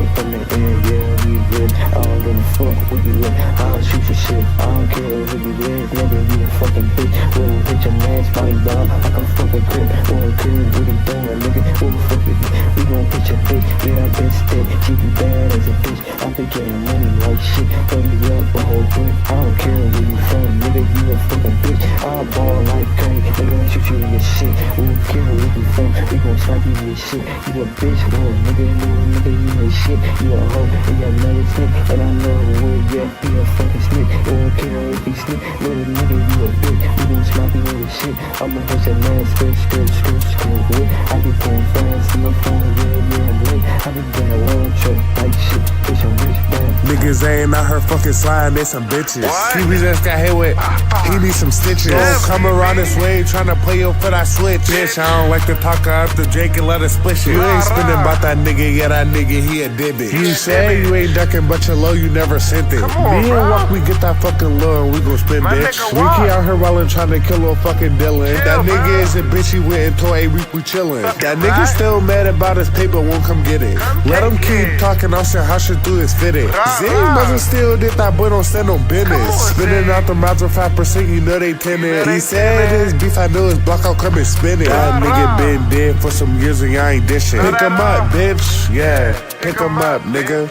it from the end, yeah, we good. I don't give a fuck where you at, I'll shoot your shit. I don't care who you with, nigga, you a fucking bitch. We'll hit your man's fight dog, I can fuck a grip. We'll kill what he doing, nigga, we'll fuck with you. We gon' hit your bitch, yeah, I been stick. She be bad as a bitch, I been getting money like shit. Put me up a whole brick, I don't care where you from, nigga, you a fucking bitch. I ball like Curry, nigga, shoot you in your shit. We don't care where you from, we gon' slap you in your shit. You a bitch, little nigga, you ain't shit. You a hoe, and you another snitch, and I know where you at, you a fucking snitch. You don't care if he snitch, little nigga, you a bitch. We gon' smack you in your shit, I'ma hit your man, skirt, I be going fast in the phone, yeah, I'm late. I be doing a road trip, like shit, bitch, I'm rich, bad. Niggas ain't out here fucking sliding, they some bitches. He just got hit with, he need some stitches. Don't come around this way tryna play your foot, I switch. Bitch, I don't like to talk after Jake and let it split shit. You ain't spinning about that nigga, yeah, that nigga, he a dibby. You say you ain't ducking, but you're low, you never sent it. Me and Walk, we get that fucking low and we gon' spin, bitch. We keep out here wildin' tryna kill a fucking Dylan. That nigga is a bitch, he went into a week, we chillin'. That nigga still mad about his paper, won't come get it. Let him keep talking, I'll say how shit through his fitted. Zane doesn't still did that boy don't stand on business. Spinning out the mouths of 5%, you know they tenant. He said his beef, I know his block, I'll come and spin it. That nigga been dead for some years and y'all ain't dishing. Pick him up, bitch, yeah, pick him up, nigga.